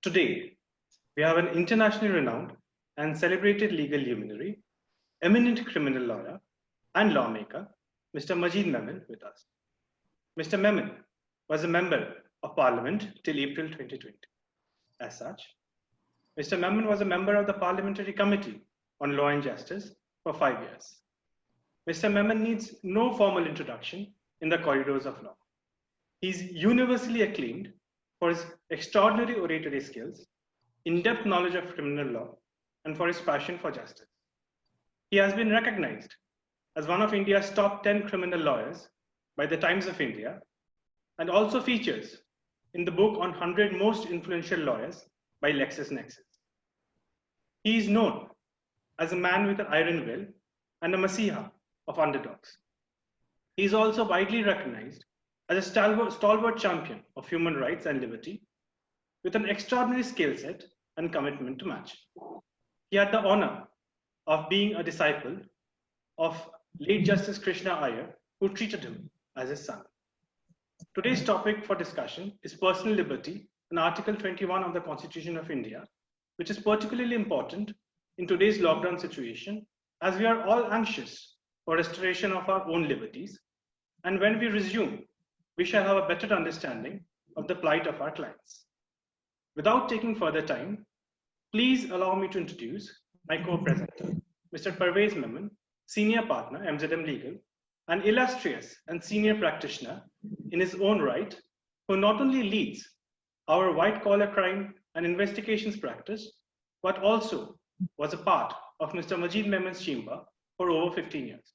Today, we have an internationally renowned and celebrated legal luminary, eminent criminal lawyer and lawmaker, Mr. Majeed Memon with us. Mr. Memon was a member of Parliament till April 2020. As such, Mr. Memon was a member of the Parliamentary Committee on Law and Justice for 5 years. Mr. Memon needs no formal introduction in the corridors of law. He's universally acclaimed for his extraordinary oratory skills, in-depth knowledge of criminal law, and for his passion for justice. He has been recognized as one of India's top 10 criminal lawyers by the Times of India, and also features in the book on 100 most influential lawyers by LexisNexis. He is known as a man with an iron will and a messiah of underdogs. He is also widely recognized as a stalwart champion of human rights and liberty, with an extraordinary skill set and commitment to match. He had the honor of being a disciple of late Justice Krishna Iyer, who treated him as his son. Today's topic for discussion is personal liberty and Article 21 of the Constitution of India, which is particularly important in today's lockdown situation, as we are all anxious for restoration of our own liberties. And when we resume, we shall have a better understanding of the plight of our clients. Without taking further time, please allow me to introduce my co-presenter, Mr. Parvez Memon, Senior Partner, MZM Legal, an illustrious and senior practitioner in his own right, who not only leads our white-collar crime and investigations practice, but also was a part of Mr. Majeed Memon's chamber for over 15 years.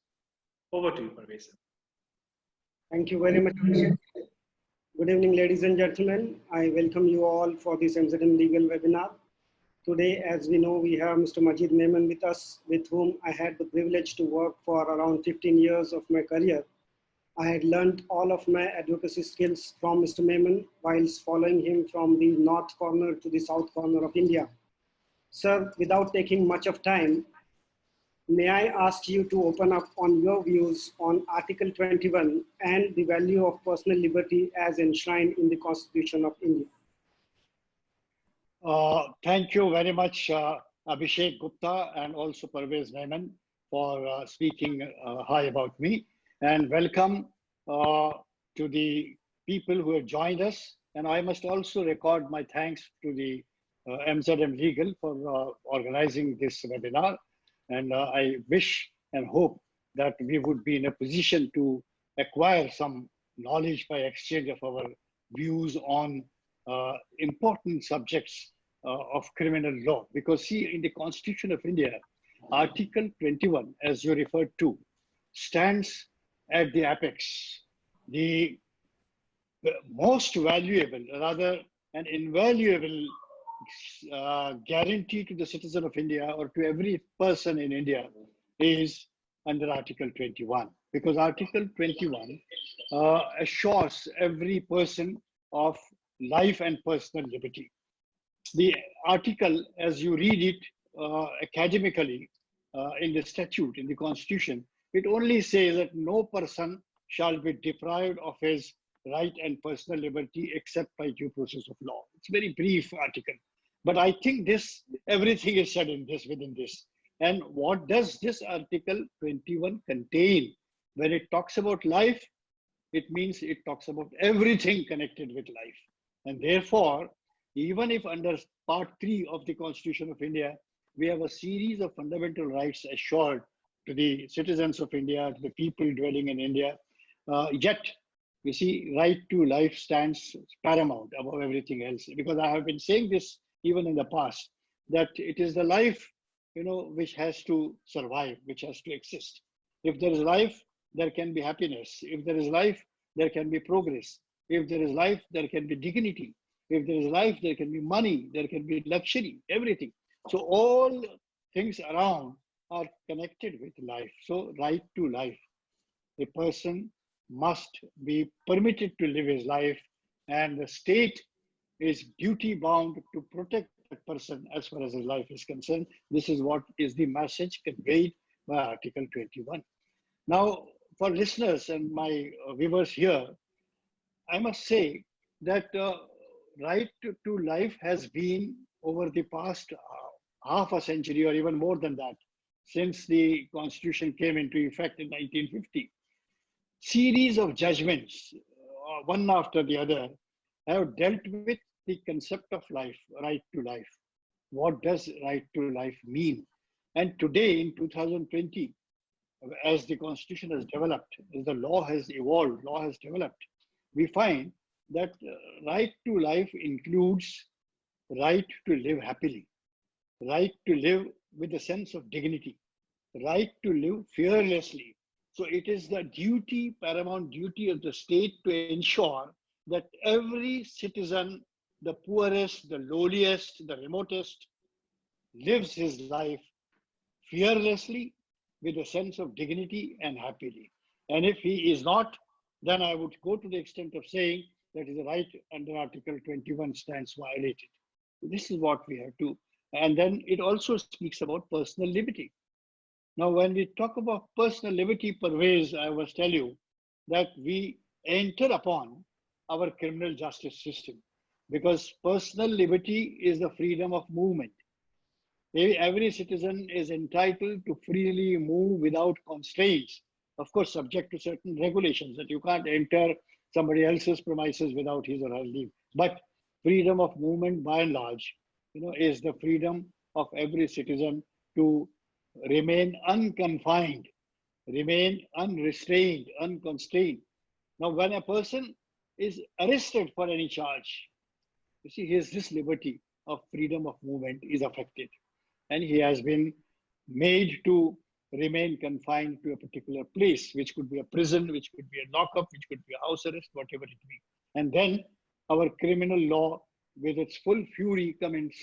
Over to you, Parvez. Thank you very much, Abhishek. Good evening, ladies and gentlemen. I welcome you all for this MZM Legal webinar. Today, as we know, we have Mr. Majeed Memon with us, with whom I had the privilege to work for around 15 years of my career. I had learned all of my advocacy skills from Mr. Memon whilst following him from the north corner to the south corner of India. Sir, without taking much of time, may I ask you to open up on your views on Article 21 and the value of personal liberty as enshrined in the Constitution of India? Thank you very much, Abhishek Gupta, and also Parvez Memon for speaking high about me. And welcome to the people who have joined us. And I must also record my thanks to the MZM Legal for organizing this webinar. And I wish and hope that we would be in a position to acquire some knowledge by exchange of our views on important subjects of criminal law. Because see, in the Constitution of India, Article 21, as you referred to, stands at the apex. The most valuable, rather an invaluable guarantee to the citizen of India or to every person in India is under Article 21, because Article 21 assures every person of life and personal liberty. The article, as you read it academically in the statute, in the Constitution, it only says that no person shall be deprived of his right and personal liberty except by due process of law. It's a very brief article. But I think everything is said in this, within this. And what does this Article 21 contain? When it talks about life, it means it talks about everything connected with life. And therefore, even if under Part 3 of the Constitution of India, we have a series of fundamental rights assured to the citizens of India, to the people dwelling in India, yet, you see, right to life stands paramount above everything else. Because I have been saying this even in the past, that it is the life, which has to survive, which has to exist. If there is life, there can be happiness. If there is life, there can be progress. If there is life, there can be dignity. If there is life, there can be money, there can be luxury, everything. So all things around are connected with life. So right to life. A person must be permitted to live his life, and the state is duty bound to protect that person as far as his life is concerned. This is what is the message conveyed by Article 21. Now, for listeners and my viewers here, I must say that right to life has been over the past half a century or even more than that, since the Constitution came into effect in 1950. Series of judgments, one after the other, have dealt with the concept of life, right to life. What does right to life mean? And today in 2020, as the Constitution has developed, as the law has evolved, law has developed, we find that right to life includes right to live happily, right to live with a sense of dignity, right to live fearlessly. So it is the duty, paramount duty of the state to ensure that every citizen, the poorest, the lowliest, the remotest, lives his life fearlessly with a sense of dignity and happily. And if he is not, then I would go to the extent of saying that his right under Article 21 stands violated. This is what we have to. And then it also speaks about personal liberty. Now, when we talk about personal liberty, Parvez, I must tell you that we enter upon our criminal justice system, because personal liberty is the freedom of movement. Every citizen is entitled to freely move without constraints, of course, subject to certain regulations that you can't enter somebody else's premises without his or her leave. But freedom of movement, by and large, is the freedom of every citizen to remain unconfined, remain unrestrained, unconstrained. Now, when a person is arrested for any charge, you see, this liberty of freedom of movement is affected, and he has been made to remain confined to a particular place, which could be a prison, which could be a lockup, which could be a house arrest, whatever it be. And then our criminal law, with its full fury, comes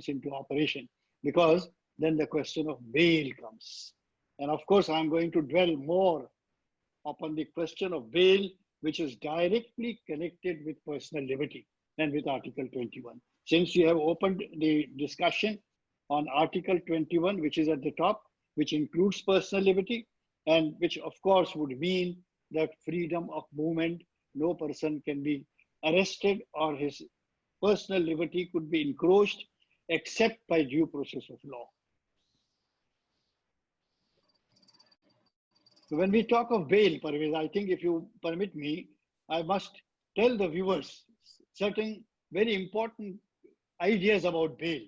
into operation, because then the question of bail comes. And of course, I'm going to dwell more upon the question of bail, which is directly connected with personal liberty and with Article 21. Since you have opened the discussion on Article 21, which is at the top, which includes personal liberty, and which of course would mean that freedom of movement, no person can be arrested or his personal liberty could be encroached except by due process of law. So when we talk of bail, Parvez, I think if you permit me, I must tell the viewers certain very important ideas about bail.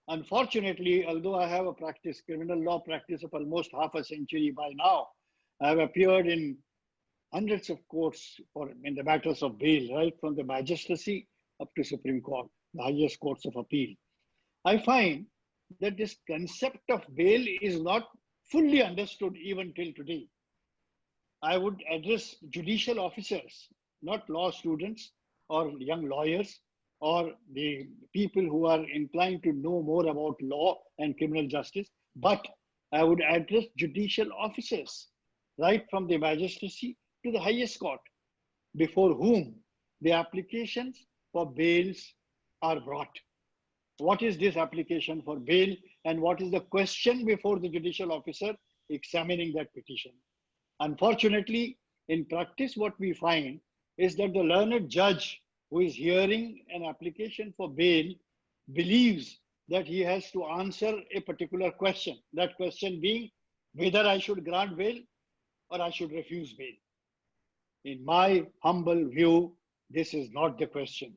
Unfortunately, although I have a criminal law practice of almost half a century by now, I have appeared in hundreds of courts in the matters of bail, right from the magistracy up to Supreme Court, the highest courts of appeal. I find that this concept of bail is not fully understood even till today. I would address judicial officers, not law students or young lawyers or the people who are inclined to know more about law and criminal justice, but I would address judicial officers, right from the magistracy to the highest court, before whom the applications for bails are brought. What is this application for bail, and what is the question before the judicial officer examining that petition? Unfortunately, in practice, what we find is that the learned judge who is hearing an application for bail believes that he has to answer a particular question, that question being whether I should grant bail or I should refuse bail. In my humble view, this is not the question.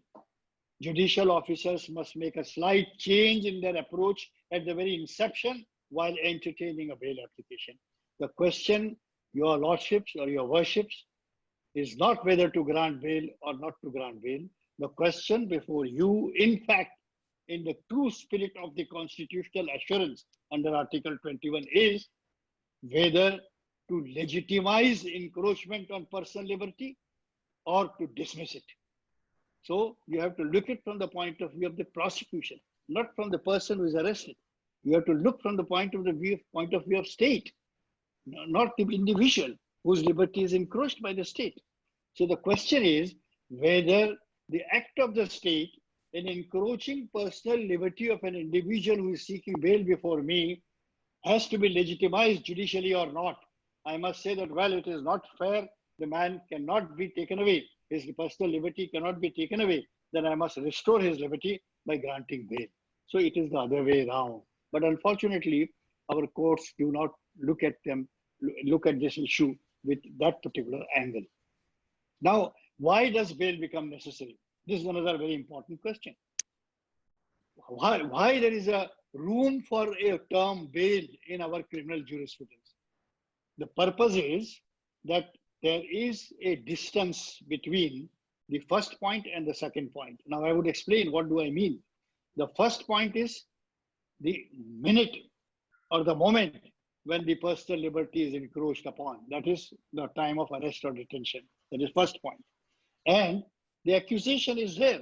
Judicial officers must make a slight change in their approach at the very inception while entertaining a bail application. The question, your lordships or your worships, is not whether to grant bail or not to grant bail. The question before you, in fact, in the true spirit of the constitutional assurance under Article 21, is whether to legitimize encroachment on personal liberty or to dismiss it. So you have to look at it from the point of view of the prosecution, not from the person who is arrested. You have to look from the point of view of state, not the individual whose liberty is encroached by the state. So the question is whether the act of the state in encroaching personal liberty of an individual who is seeking bail before me has to be legitimized judicially or not. I must say that, well, it is not fair. The man cannot be taken away. His personal liberty cannot be taken away then I must restore his liberty by granting bail. So it is the other way around. But unfortunately, our courts do not look at this issue with that particular angle. Now, why does bail become necessary? This is another very important question. Why there is a room for a term bail in our criminal jurisprudence? The purpose is that there is a distance between the first point and the second point. Now I would explain what do I mean. The first point is the minute or the moment when the personal liberty is encroached upon. That is the time of arrest or detention. That is first point. And the accusation is there.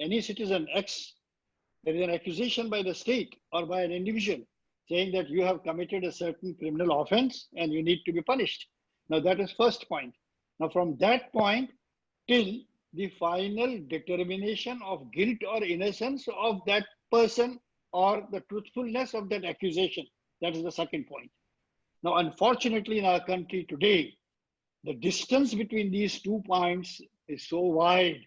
Any citizen X, there is an accusation by the state or by an individual saying that you have committed a certain criminal offense and you need to be punished. Now that is first point. Now from that point till the final determination of guilt or innocence of that person or the truthfulness of that accusation, that is the second point. Now unfortunately in our country today, the distance between these 2 points is so wide.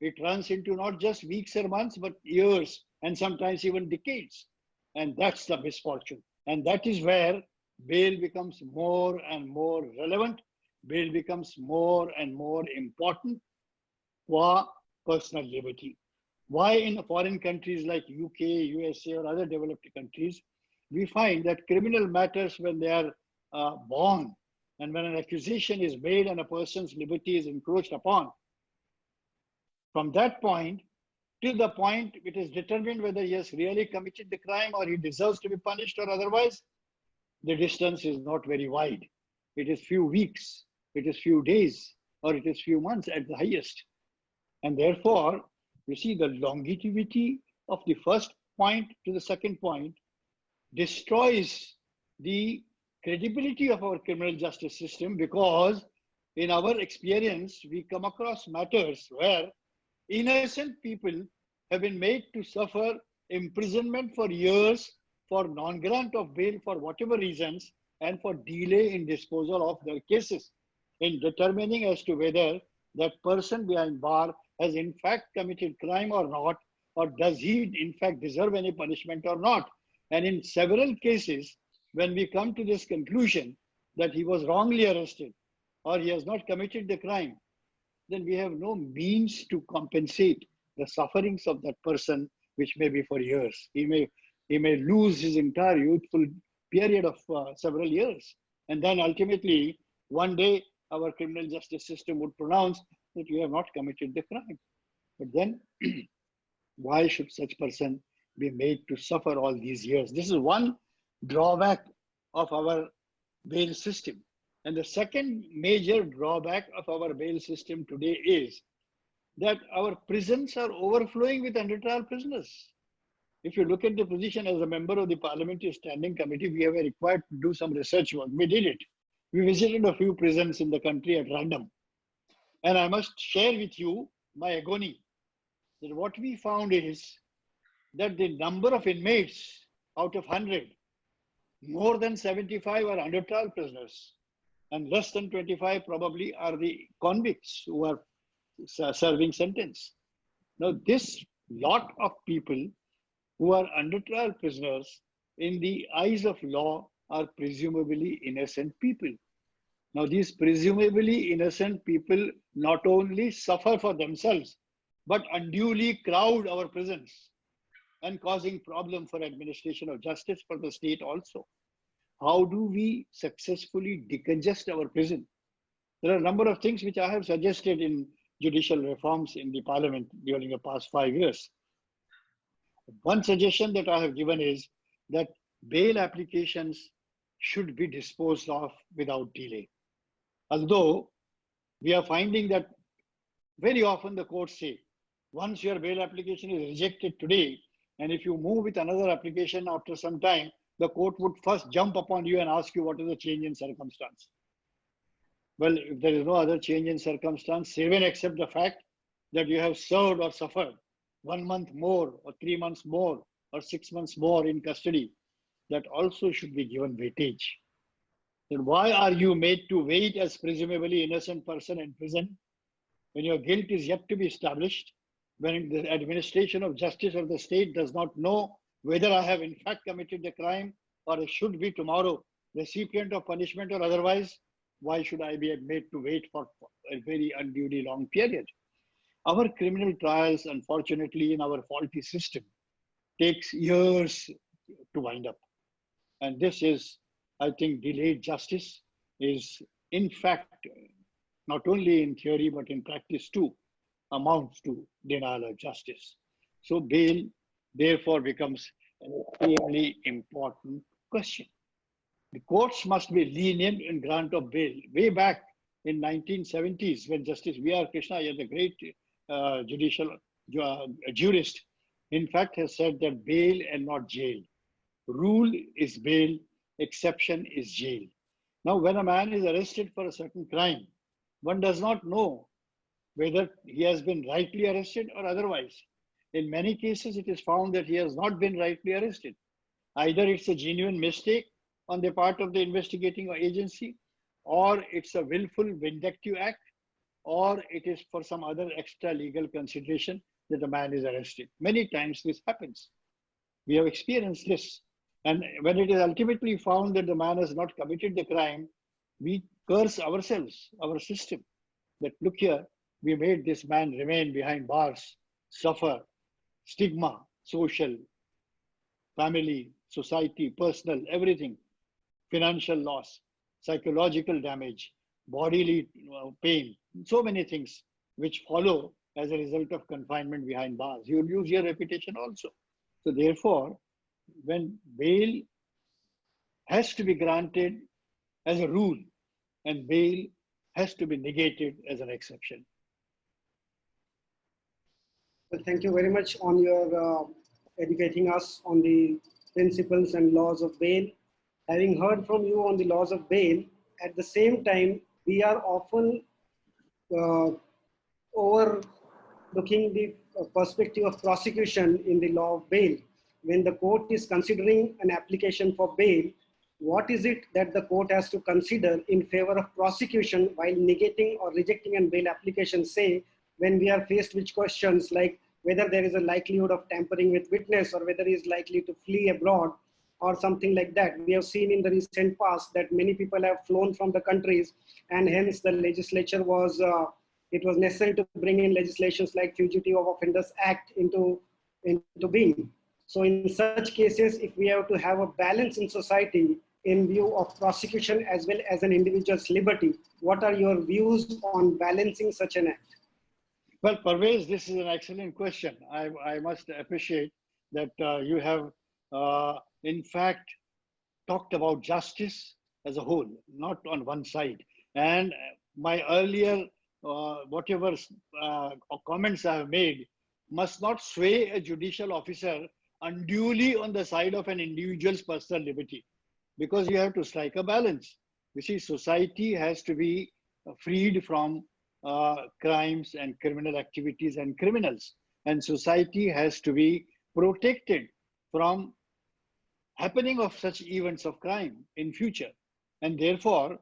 It runs into not just weeks or months, but years and sometimes even decades. And that's the misfortune. And that is where bail becomes more and more relevant. Bail becomes more and more important for personal liberty. Why in foreign countries like UK, USA, or other developed countries, we find that criminal matters when they are born and when an accusation is made and a person's liberty is encroached upon, from that point till the point it is determined whether he has really committed the crime or he deserves to be punished or otherwise, the distance is not very wide. It is few weeks, it is few days, or it is few months at the highest. And therefore, you see the longevity of the first point to the second point destroys the credibility of our criminal justice system, because in our experience, we come across matters where innocent people have been made to suffer imprisonment for years for non-grant of bail for whatever reasons and for delay in disposal of their cases, in determining as to whether that person behind bar has in fact committed crime or not, or does he in fact deserve any punishment or not. And in several cases, when we come to this conclusion that he was wrongly arrested or he has not committed the crime, then we have no means to compensate the sufferings of that person, which may be for years. He may lose his entire youthful period of several years. And then ultimately, one day, our criminal justice system would pronounce that you have not committed the crime. But then, why should such person be made to suffer all these years? This is one drawback of our bail system. And the second major drawback of our bail system today is that our prisons are overflowing with under-trial prisoners. If you look at the position as a member of the Parliamentary Standing Committee, we were required to do some research work. We did it. We visited a few prisons in the country at random. And I must share with you my agony that what we found is that the number of inmates out of 100, more than 75 are under-trial prisoners, and less than 25 probably are the convicts who are serving sentence. Now, this lot of people who are under-trial prisoners in the eyes of law are presumably innocent people. Now, these presumably innocent people not only suffer for themselves, but unduly crowd our prisons and causing problem for administration of justice for the state also. How do we successfully decongest our prison? There are a number of things which I have suggested in judicial reforms in the parliament during the past 5 years. One suggestion that I have given is that bail applications should be disposed of without delay. Although we are finding that very often the courts say, once your bail application is rejected today, and if you move with another application after some time, the court would first jump upon you and ask you what is the change in circumstance. Well, if there is no other change in circumstance, even except the fact that you have served or suffered 1 month more or 3 months more or 6 months more in custody, that also should be given weightage. Then why are you made to wait as presumably innocent person in prison when your guilt is yet to be established when the administration of justice of the state does not know whether I have in fact committed the crime or I should be tomorrow recipient of punishment or otherwise, why should I be made to wait for a very unduly long period? Our criminal trials, unfortunately, in our faulty system, takes years to wind up. And this is, I think, delayed justice is, in fact, not only in theory, but in practice too, amounts to denial of justice. So bail, therefore, becomes an extremely important question. The courts must be lenient in grant of bail. Way back in 1970s, when Justice V.R. Krishna, the great judicial jurist, in fact, has said that bail and not jail. Rule is bail, exception is jail. Now, when a man is arrested for a certain crime, one does not know whether he has been rightly arrested or otherwise. In many cases, it is found that he has not been rightly arrested. Either it's a genuine mistake on the part of the investigating agency, or it's a willful vindictive act, or it is for some other extra legal consideration that a man is arrested. Many times this happens. We have experienced this. And when it is ultimately found that the man has not committed the crime, we curse ourselves, our system, that look here, we made this man remain behind bars, suffer stigma, social, family, society, personal, everything, financial loss, psychological damage, bodily pain, so many things which follow as a result of confinement behind bars. You will lose your reputation also. So therefore, when bail has to be granted as a rule and bail has to be negated as an exception. Well, thank you very much on your educating us on the principles and laws of bail. Having heard from you on the laws of bail, at the same time, we are often overlooking the perspective of prosecution in the law of bail. When the court is considering an application for bail, what is it that the court has to consider in favor of prosecution while negating or rejecting a bail application, say, when we are faced with questions like whether there is a likelihood of tampering with witness or whether he is likely to flee abroad or something like that. We have seen in the recent past that many people have flown from the countries, and hence the legislature was, it was necessary to bring in legislations like Fugitive Offenders Act into being. So in such cases, if we have to have a balance in society in view of prosecution as well as an individual's liberty, what are your views on balancing such an act? Well, Parvez, this is an excellent question. I must appreciate that you have, in fact, talked about justice as a whole, not on one side. And my earlier, whatever comments I have made must not sway a judicial officer unduly on the side of an individual's personal liberty, because you have to strike a balance. You see, society has to be freed from crimes and criminal activities and criminals, and society has to be protected from happening of such events of crime in future, and therefore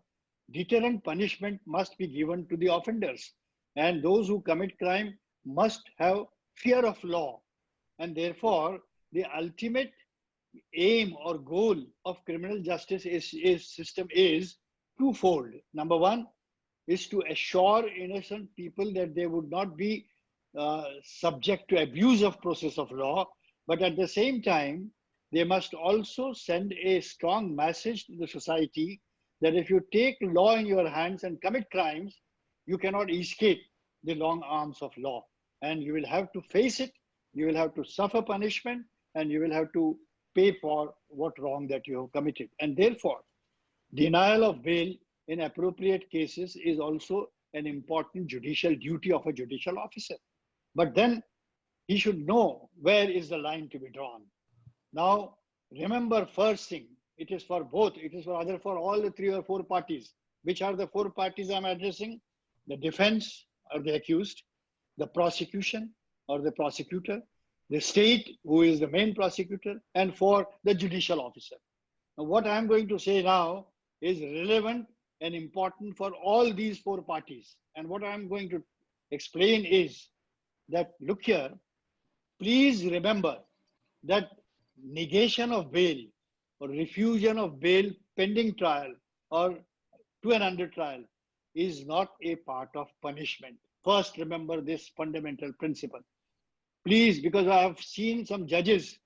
deterrent punishment must be given to the offenders, and those who commit crime must have fear of law, and therefore the ultimate aim or goal of criminal justice system is twofold. Number one is to assure innocent people that they would not be subject to abuse of process of law, but at the same time, they must also send a strong message to the society that if you take law in your hands and commit crimes, you cannot escape the long arms of law, and you will have to face it, you will have to suffer punishment, and you will have to pay for what wrong that you have committed. And therefore, denial of bail in appropriate cases is also an important judicial duty of a judicial officer. But then he should know where is the line to be drawn. Now, remember first thing, it is for both, it is for all the 3 or 4 parties. Which are the 4 parties I'm addressing? The defense or the accused, the prosecution or the prosecutor, the state who is the main prosecutor, and for the judicial officer. Now, what I'm going to say now is relevant and important for all these 4 parties. And what I'm going to explain is that, look here, please remember that negation of bail or refusal of bail pending trial or to an under trial is not a part of punishment. First, remember this fundamental principle. Please, because I have seen some judges,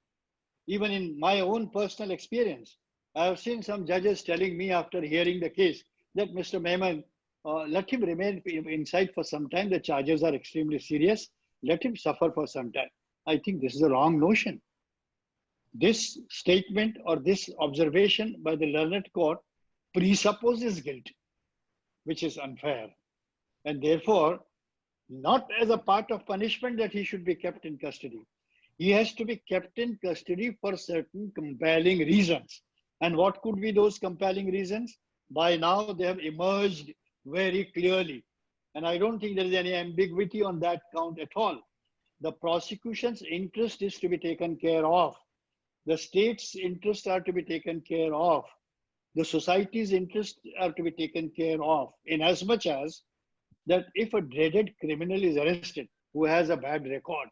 even in my own personal experience, I have seen some judges telling me after hearing the case that Mr. Memon, let him remain inside for some time. The charges are extremely serious. Let him suffer for some time. I think this is a wrong notion. This statement or this observation by the learned court presupposes guilt, which is unfair. And therefore, not as a part of punishment that he should be kept in custody. He has to be kept in custody for certain compelling reasons. And what could be those compelling reasons? By now, they have emerged very clearly. And I don't think there is any ambiguity on that count at all. The prosecution's interest is to be taken care of. The state's interests are to be taken care of. The society's interests are to be taken care of, in as much as that if a dreaded criminal is arrested who has a bad record,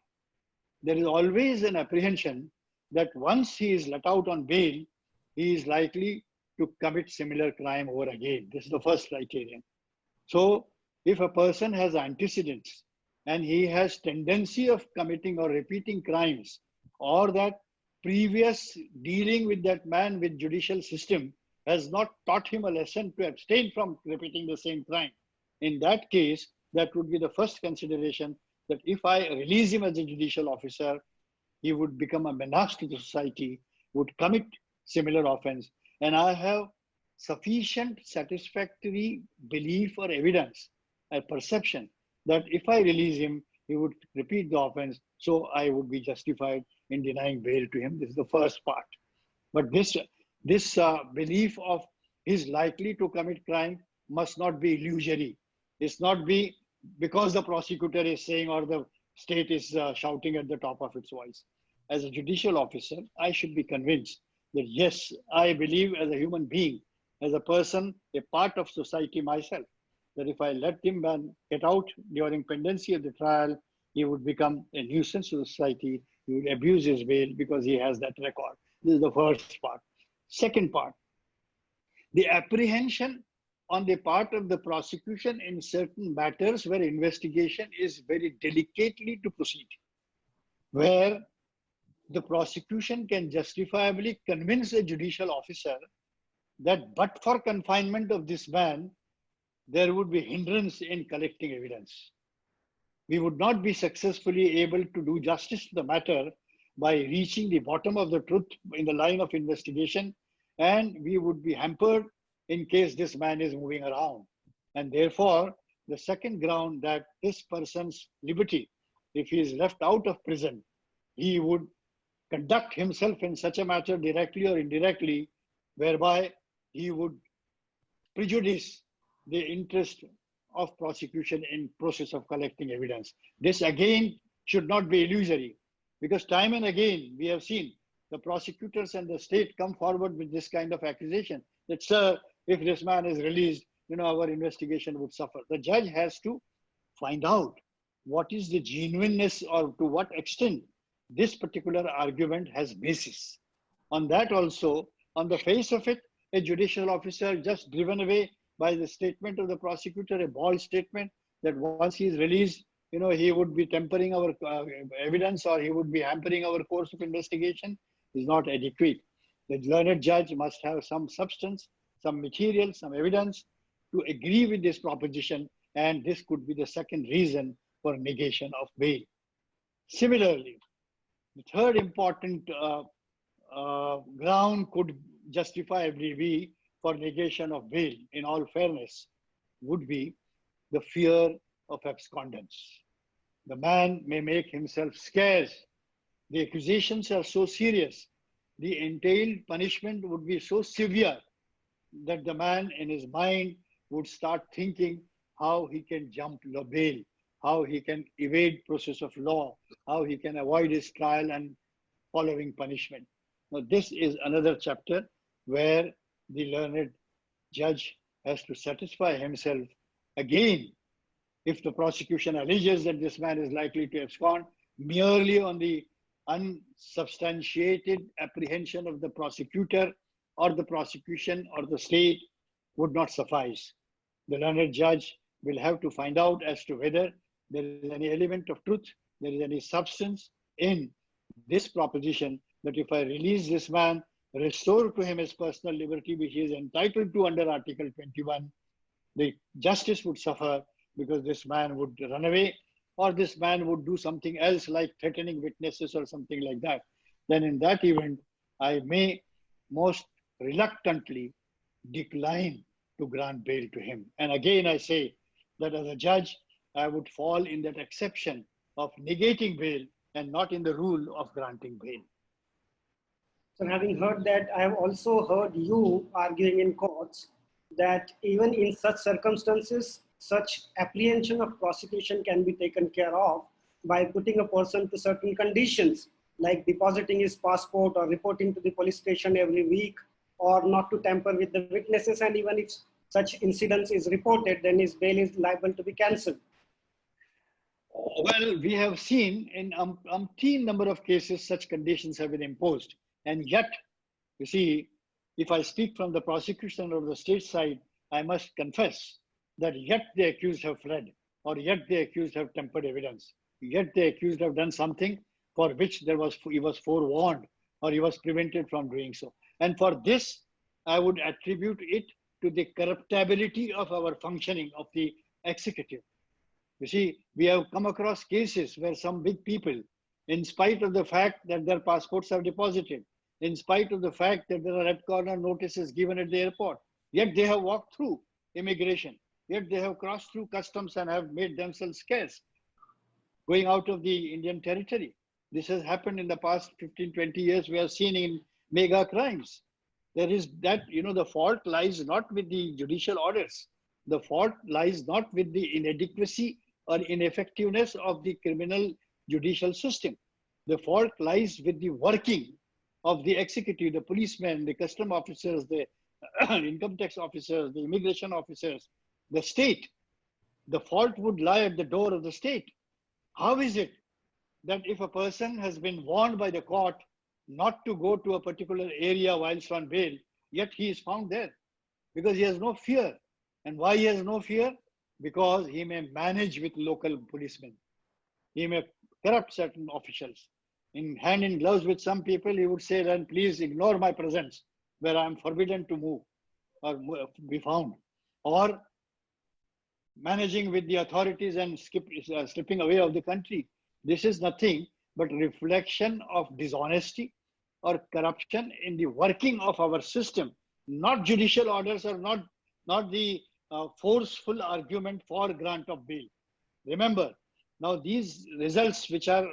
there is always an apprehension that once he is let out on bail, he is likely to commit similar crime over again. This is the first criterion. So if a person has antecedents and he has tendency of committing or repeating crimes, or that previous dealing with that man with judicial system has not taught him a lesson to abstain from repeating the same crime, in that case, that would be the first consideration, that if I release him as a judicial officer, he would become a menace to the society, would commit similar offense. And I have sufficient satisfactory belief or evidence, a perception that if I release him, he would repeat the offense. So I would be justified in denying bail to him. This is the first part. But this belief of he's likely to commit crime must not be illusory. It's not be because the prosecutor is saying or the state is shouting at the top of its voice. As a judicial officer, I should be convinced that yes, I believe as a human being, as a person, a part of society myself, that if I let him get out during pendency of the trial, he would become a nuisance to the society. He would abuse his bail because he has that record. This is the first part. Second part, the apprehension on the part of the prosecution in certain matters where investigation is very delicately to proceed, where the prosecution can justifiably convince a judicial officer that but for confinement of this man, there would be hindrance in collecting evidence. We would not be successfully able to do justice to the matter by reaching the bottom of the truth in the line of investigation, and we would be hampered in case this man is moving around. And therefore, the second ground that this person's liberty, if he is left out of prison, he would conduct himself in such a matter directly or indirectly, whereby he would prejudice the interest of prosecution in process of collecting evidence. This again should not be illusory, because time and again we have seen the prosecutors and the state come forward with this kind of accusation that, sir, if this man is released, our investigation would suffer. The judge has to find out what is the genuineness or to what extent this particular argument has basis. On that also, on the face of it, a judicial officer just driven away by the statement of the prosecutor, a bald statement that once he is released, he would be tempering our evidence or he would be hampering our course of investigation is not adequate. The learned judge must have some substance, some material, some evidence to agree with this proposition, and this could be the second reason for negation of bail. Similarly, the third important ground could justifiably be for negation of bail, in all fairness, would be the fear of abscondence. The man may make himself scarce. The accusations are so serious. The entailed punishment would be so severe that the man in his mind would start thinking how he can jump bail, how he can evade process of law, how he can avoid his trial and following punishment. Now, this is another chapter where the learned judge has to satisfy himself again if the prosecution alleges that this man is likely to abscond, merely on the unsubstantiated apprehension of the prosecutor or the prosecution or the state would not suffice. The learned judge will have to find out as to whether there is any element of truth, there is any substance in this proposition that if I release this man, restore to him his personal liberty, which he is entitled to under Article 21, the justice would suffer because this man would run away or this man would do something else like threatening witnesses or something like that. Then in that event, I may most reluctantly decline to grant bail to him. And again, I say that as a judge, I would fall in that exception of negating bail and not in the rule of granting bail. So having heard that, I have also heard you arguing in courts that even in such circumstances, such apprehension of prosecution can be taken care of by putting a person to certain conditions, like depositing his passport or reporting to the police station every week, or not to tamper with the witnesses. And even if such incidents is reported, then his bail is liable to be cancelled. Well, we have seen in umpteen number of cases such conditions have been imposed. And yet, you see, if I speak from the prosecution or the state side, I must confess that yet the accused have fled, or yet the accused have tempered evidence, yet the accused have done something for which he was forewarned or he was prevented from doing so. And for this, I would attribute it to the corruptibility of our functioning of the executive. You see, we have come across cases where some big people, in spite of the fact that their passports are deposited, in spite of the fact that there are red corner notices given at the airport, yet they have walked through immigration, yet they have crossed through customs and have made themselves scarce, going out of the Indian territory. This has happened in the past 15, 20 years. We have seen in mega crimes. There is that, the fault lies not with the judicial orders. The fault lies not with the inadequacy or ineffectiveness of the criminal judicial system. The fault lies with the working of the executive, the policemen, the custom officers, the income tax officers, the immigration officers, the state. The fault would lie at the door of the state. How is it that if a person has been warned by the court not to go to a particular area whilst on bail, yet he is found there? Because he has no fear. And why he has no fear? Because he may manage with local policemen. He may corrupt certain officials. In hand in gloves with some people, he would say, then please ignore my presence where I am forbidden to move or be found. Or managing with the authorities and slipping away of the country. This is nothing but reflection of dishonesty or corruption in the working of our system, not judicial orders or not the forceful argument for grant of bail. Remember, now these results, which are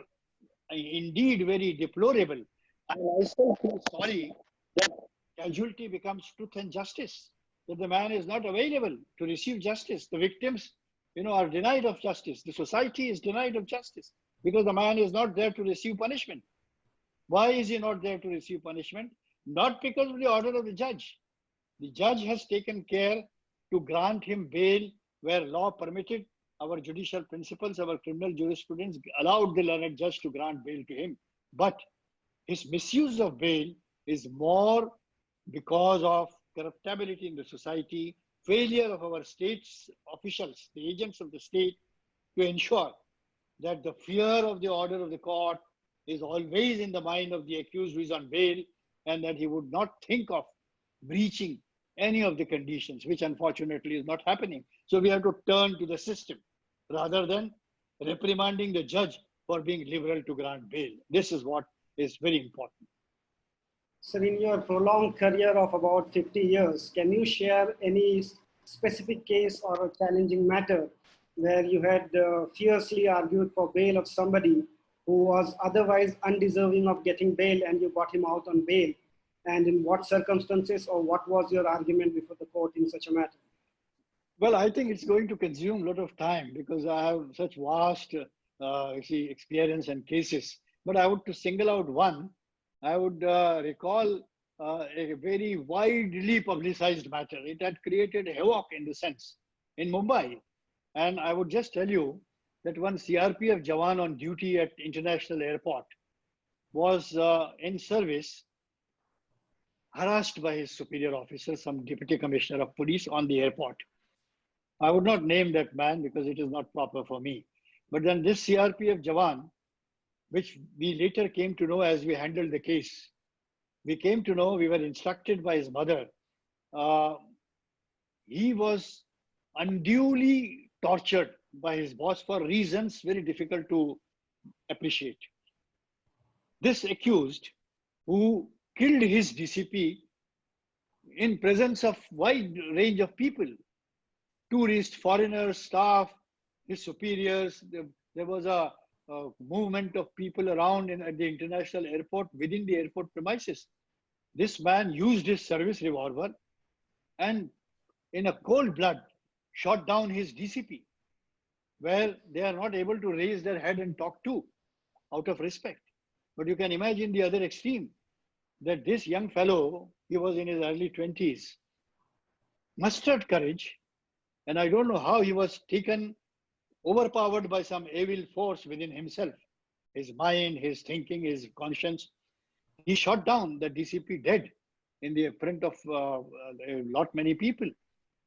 indeed very deplorable, I also feel sorry that casualty becomes truth and justice, that the man is not available to receive justice. The victims, are denied of justice. The society is denied of justice because the man is not there to receive punishment. Why is he not there to receive punishment? Not because of the order of the judge. The judge has taken care to grant him bail where law permitted. Our judicial principles, our criminal jurisprudence allowed the learned judge to grant bail to him. But his misuse of bail is more because of corruptibility in the society, failure of our state's officials, the agents of the state, to ensure that the fear of the order of the court is always in the mind of the accused who is on bail, and that he would not think of breaching any of the conditions, which unfortunately is not happening. So we have to turn to the system rather than reprimanding the judge for being liberal to grant bail. This is what is very important. Sir, in your prolonged career of about 50 years, can you share any specific case or a challenging matter where you had fiercely argued for bail of somebody who was otherwise undeserving of getting bail and you got him out on bail? And in what circumstances, or what was your argument before the court in such a matter? Well, I think it's going to consume a lot of time because I have such vast experience and cases. But I would to single out one. I would recall a very widely publicized matter. It had created havoc in the sense in Mumbai. And I would just tell you that one CRPF Jawan on duty at International Airport was in service, harassed by his superior officer, some deputy commissioner of police on the airport. I would not name that man because it is not proper for me. But then this CRPF Jawan, which we later came to know as we handled the case, we came to know, we were instructed by his mother, he was unduly tortured by his boss for reasons very difficult to appreciate. This accused, who killed his DCP in presence of wide range of people, tourists, foreigners, staff, his superiors. There was a movement of people around at the international airport, within the airport premises. This man used his service revolver and in a cold blood shot down his DCP, where they are not able to raise their head and talk to out of respect. But you can imagine the other extreme, that this young fellow, he was in his early 20s, mustered courage, and I don't know how he was taken, overpowered by some evil force within himself, his mind, his thinking, his conscience. He shot down the DCP dead in the front of a lot many people,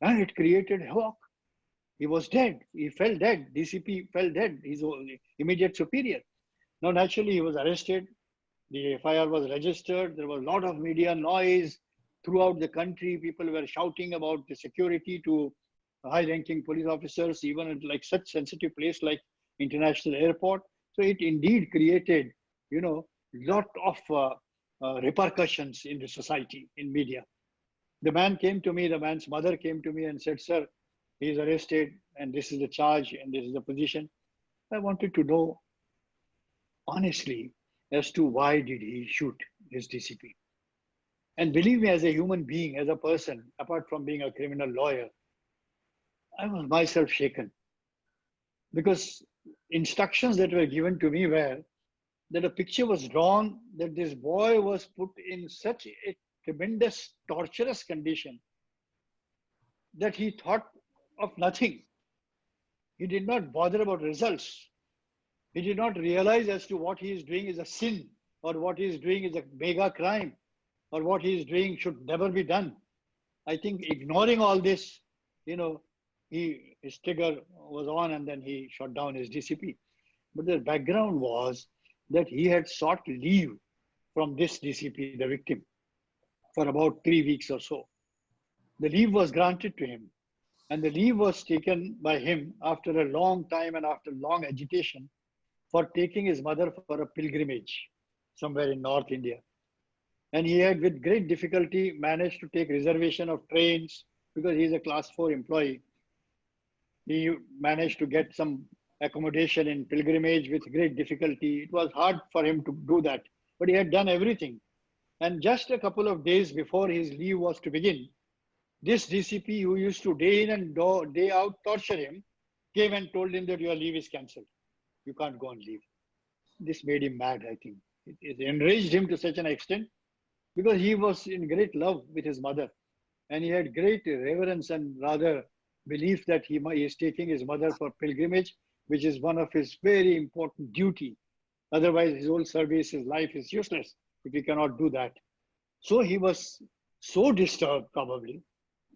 and it created havoc. He was dead. He fell dead. DCP fell dead. His immediate superior. Now, naturally, he was arrested. The FIR was registered. There was a lot of media noise throughout the country. People were shouting about the security to high-ranking police officers, even at like such sensitive place like International Airport. So it indeed created, lot of repercussions in the society, in media. The man came to me, the man's mother came to me and said, "Sir, he is arrested and this is the charge and this is the position." I wanted to know honestly as to why did he shoot his DCP. And believe me, as a human being, as a person, apart from being a criminal lawyer, I was myself shaken, because instructions that were given to me were that a picture was drawn that this boy was put in such a tremendous torturous condition that he thought of nothing. He did not bother about results. He did not realize as to what he is doing is a sin, or what he is doing is a mega crime, or what he is doing should never be done. I think ignoring all this, his trigger was on and then he shot down his DCP. But the background was that he had sought leave from this DCP, the victim, for about 3 weeks or so. The leave was granted to him, and the leave was taken by him after a long time and after long agitation for taking his mother for a pilgrimage somewhere in North India. And he had, with great difficulty, managed to take reservation of trains because he is a class 4 employee. He managed to get some accommodation in pilgrimage with great difficulty. It was hard for him to do that, but he had done everything. And just a couple of days before his leave was to begin, this DCP, who used to day in and day out torture him, came and told him that your leave is cancelled. You can't go on leave. This made him mad, I think. It enraged him to such an extent because he was in great love with his mother. And he had great reverence and rather belief that he is taking his mother for pilgrimage, which is one of his very important duty. Otherwise, his whole service, his life is useless if he cannot do that. So he was so disturbed probably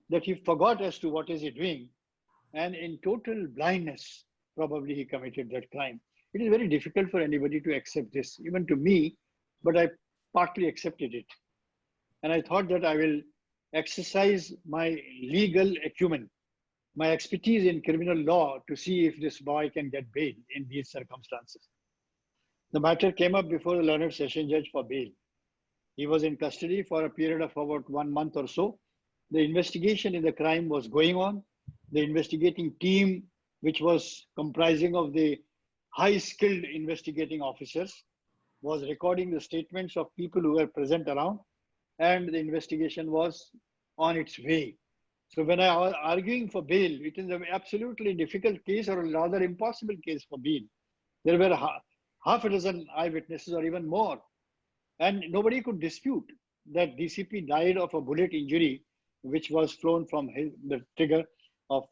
that he forgot as to what is he doing. And in total blindness, probably he committed that crime. It is very difficult for anybody to accept this, even to me, but I partly accepted it. And I thought that I will exercise my legal acumen, my expertise in criminal law to see if this boy can get bail in these circumstances. The matter came up before the learned session judge for bail. He was in custody for a period of about 1 month or so. The investigation in the crime was going on. The investigating team, which was comprising of the high-skilled investigating officers, was recording the statements of people who were present around, and the investigation was on its way. So when I was arguing for bail, it is an absolutely difficult case, or a rather impossible case for bail. There were half a dozen eyewitnesses or even more. And nobody could dispute that DCP died of a bullet injury, which was flown from the trigger of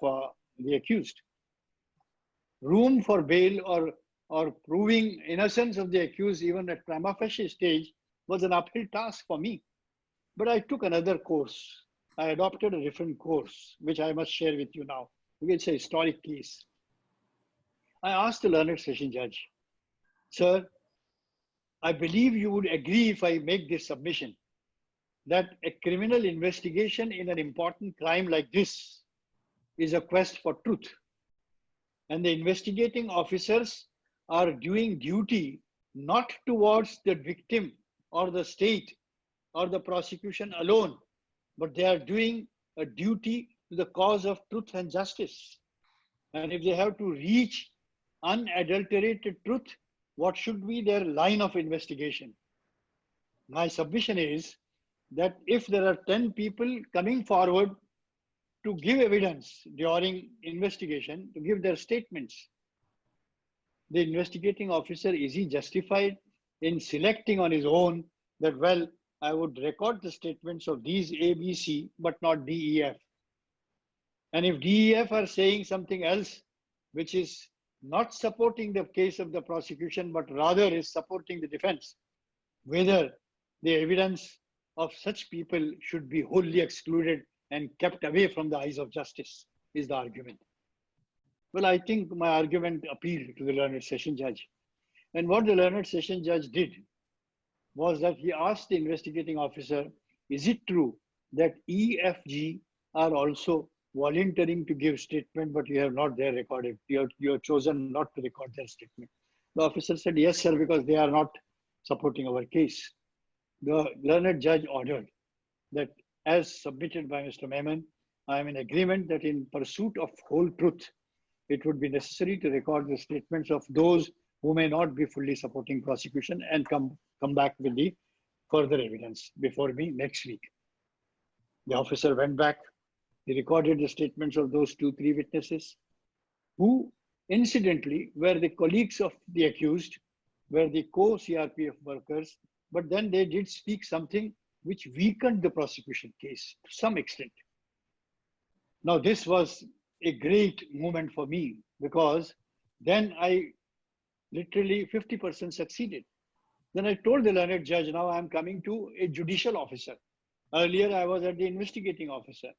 the accused. room for bail or proving innocence of the accused even at prima facie stage was an uphill task for me. But I took another course. I adopted a different course, which I must share with you now. It's a historic case. I asked the learned session judge, sir, I believe you would agree if I make this submission that a criminal investigation in an important crime like this is a quest for truth. And the investigating officers are doing duty not towards the victim or the state or the prosecution alone, but they are doing a duty to the cause of truth and justice. And if they have to reach unadulterated truth, what should be their line of investigation? My submission is that if there are 10 people coming forward to give evidence during investigation, to give their statements, the investigating officer, is he justified in selecting on his own that, well, I would record the statements of these A, B, C, but not D, E, F. And if D, E, F are saying something else, which is not supporting the case of the prosecution, but rather is supporting the defense, whether the evidence of such people should be wholly excluded and kept away from the eyes of justice is the argument. Well, I think my argument appealed to the learned session judge. And what the learned session judge did was that he asked the investigating officer, is it true that E, F, G are also volunteering to give statement, but you have not there recorded? You have chosen not to record their statement. The officer said, yes, sir, because they are not supporting our case. The learned judge ordered that, as submitted by Mr. Memon, I am in agreement that in pursuit of whole truth, it would be necessary to record the statements of those who may not be fully supporting prosecution and come back with the further evidence before me next week. The officer went back. He recorded the statements of those 2-3 witnesses who incidentally were the colleagues of the accused, were the co-CRPF workers, but then they did speak something which weakened the prosecution case to some extent. Now, this was a great moment for me because then I literally 50% succeeded. Then I told the learned judge, now I'm coming to a judicial officer. Earlier, I was at the investigating officer.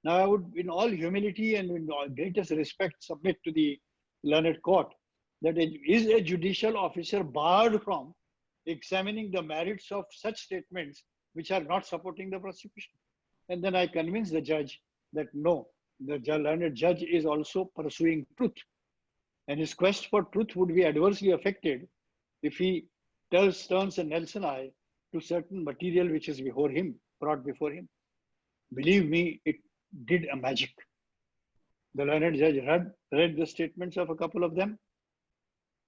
Now I would, in all humility and in greatest respect, submit to the learned court that is a judicial officer barred from examining the merits of such statements which are not supporting the prosecution. And then I convinced the judge that no, the learned judge is also pursuing truth. And his quest for truth would be adversely affected if he turns a Nelson eye to certain material which is brought before him. Believe me, it did a magic. The learned judge read the statements of a couple of them,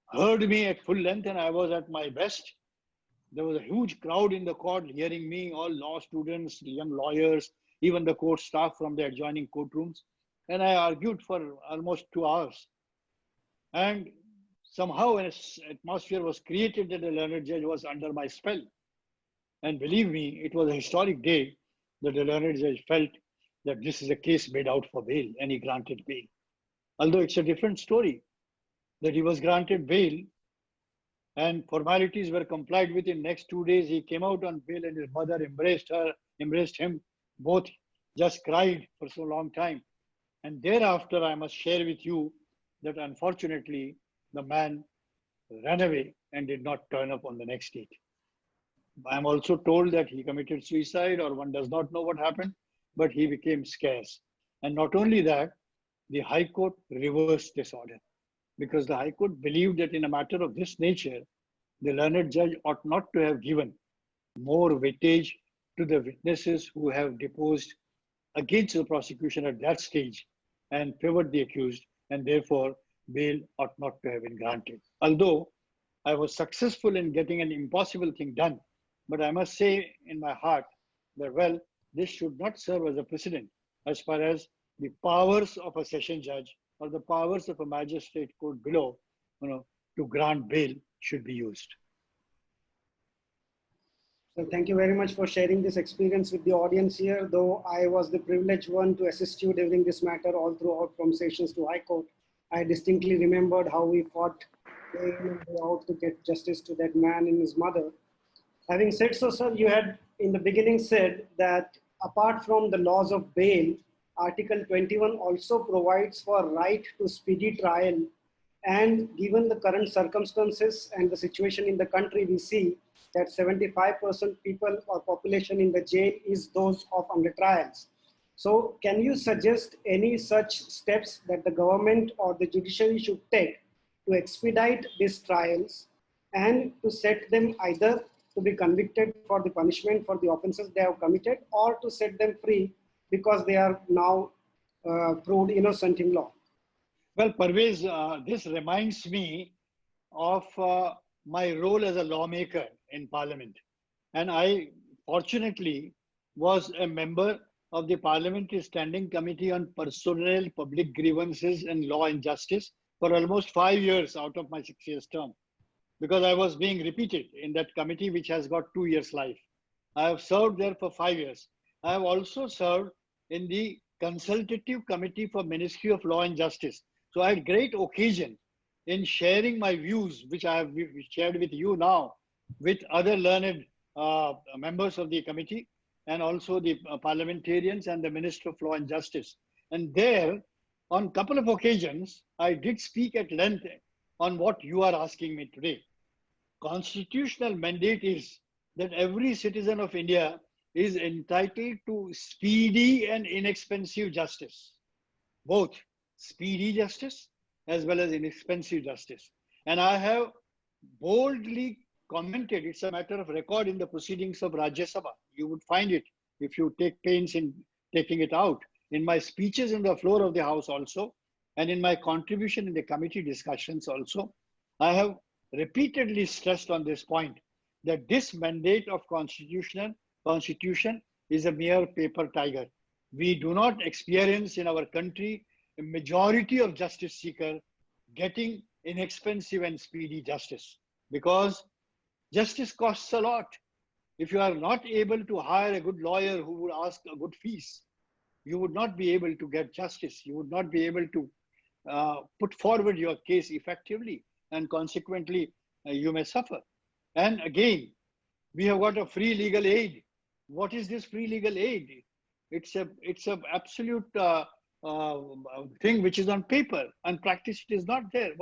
heard me at full length, and I was at my best. There was a huge crowd in the court hearing me, all law students, young lawyers, even the court staff from the adjoining courtrooms. And I argued for almost 2 hours. And somehow an atmosphere was created that the learned judge was under my spell. And believe me, it was a historic day that the learned judge felt that this is a case made out for bail, and he granted bail. Although it's a different story that he was granted bail and formalities were complied with. In next 2 days, he came out on bail and his mother embraced him. Both just cried for so long time. And thereafter, I must share with you that unfortunately, the man ran away and did not turn up on the next date. I'm also told that he committed suicide, or one does not know what happened, but he became scarce. And not only that, the High Court reversed this order because the High Court believed that in a matter of this nature, the learned judge ought not to have given more weightage to the witnesses who have deposed against the prosecution at that stage and favored the accused, and therefore bail ought not to have been granted. Although I was successful in getting an impossible thing done, but I must say in my heart that, well, this should not serve as a precedent as far as the powers of a session judge or the powers of a magistrate court below, to grant bail should be used. So thank you very much for sharing this experience with the audience here. Though I was the privileged one to assist you during this matter all throughout from sessions to High Court, I distinctly remembered how we fought day in and day out to get justice to that man and his mother. Having said so, sir, you had in the beginning said that apart from the laws of bail, Article 21 also provides for right to speedy trial. And given the current circumstances and the situation in the country, we see that 75% people or population in the jail is those of under trials. So can you suggest any such steps that the government or the judiciary should take to expedite these trials and to set them either to be convicted for the punishment for the offenses they have committed, or to set them free because they are now proved innocent in law? Well, Parvez, this reminds me of my role as a lawmaker in Parliament. And I, fortunately, was a member of the Parliamentary Standing Committee on Personnel, Public Grievances and Law and Justice for almost 5 years out of my 6 years term, because I was being repeated in that committee, which has got 2 years life. I have served there for 5 years. I have also served in the Consultative Committee for Ministry of Law and Justice. So I had great occasion in sharing my views, which I have shared with you now, with other learned members of the committee, and also the parliamentarians and the Minister of Law and Justice. And there, on a couple of occasions, I did speak at length on what you are asking me today. Constitutional mandate is that every citizen of India is entitled to speedy and inexpensive justice, both speedy justice as well as inexpensive justice. And I have boldly commented, it's a matter of record in the proceedings of Rajya Sabha. You would find it if you take pains in taking it out. In my speeches in the floor of the House also, and in my contribution in the committee discussions also, I have repeatedly stressed on this point, that this mandate of constitution is a mere paper tiger. We do not experience in our country a majority of justice seekers getting inexpensive and speedy justice, because justice costs a lot. If you are not able to hire a good lawyer who would ask a good fees, you would not be able to get justice. You would not be able to put forward your case effectively, and consequently, you may suffer. And again, we have got a free legal aid. What is this free legal aid? It's a absolute thing which is on paper, and practice it is not there.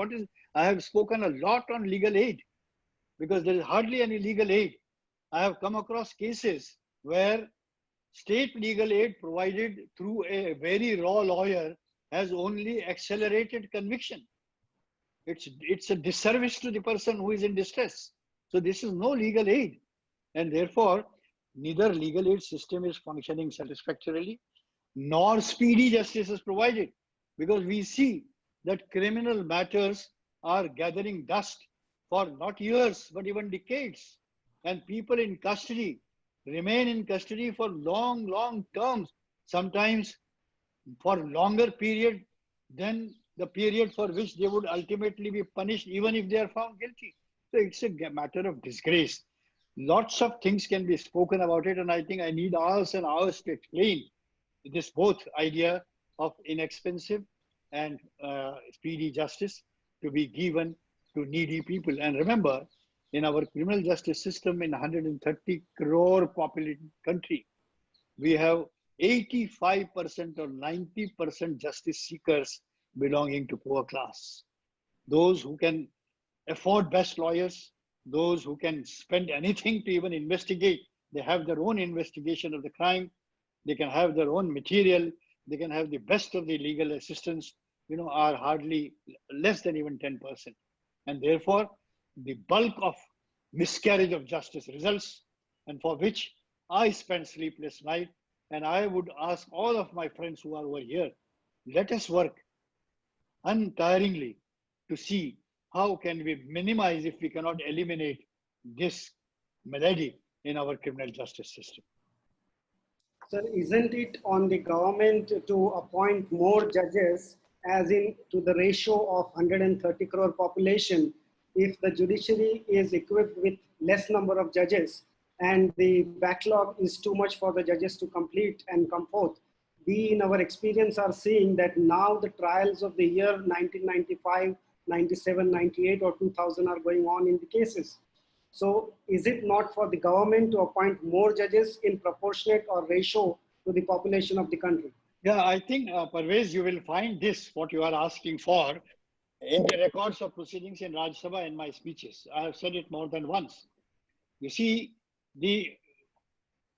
I have spoken a lot on legal aid, because there is hardly any legal aid. I have come across cases where state legal aid provided through a very raw lawyer has only accelerated conviction. It's a disservice to the person who is in distress. So this is no legal aid, and therefore neither legal aid system is functioning satisfactorily, nor speedy justice is provided, because we see that criminal matters are gathering dust for not years but even decades, and people in custody remain in custody for long terms, sometimes for longer period than the period for which they would ultimately be punished, even if they are found guilty. So it's a matter of disgrace. Lots of things can be spoken about it, and I think I need hours and hours to explain this both idea of inexpensive and speedy justice to be given to needy people. And remember, in our criminal justice system in 130 crore populated country, we have 85% or 90% justice seekers belonging to poor class. Those who can afford best lawyers, those who can spend anything to even investigate, they have their own investigation of the crime, they can have their own material, they can have the best of the legal assistance, are hardly less than even 10%. And therefore, the bulk of miscarriage of justice results, and for which I spend sleepless night. And I would ask all of my friends who are over here, let us work untiringly to see how can we minimize, if we cannot eliminate, this malady in our criminal justice system. Sir, isn't it on the government to appoint more judges, as in to the ratio of 130 crore population? If the judiciary is equipped with less number of judges and the backlog is too much for the judges to complete and come forth, we in our experience are seeing that now the trials of the year 1995, 97, 98 or 2000 are going on in the cases. So is it not for the government to appoint more judges in proportionate or ratio to the population of the country? Yeah, I think, Parvez, you will find this, what you are asking for, in the records of proceedings in Rajya Sabha and my speeches. I have said it more than once. You see, the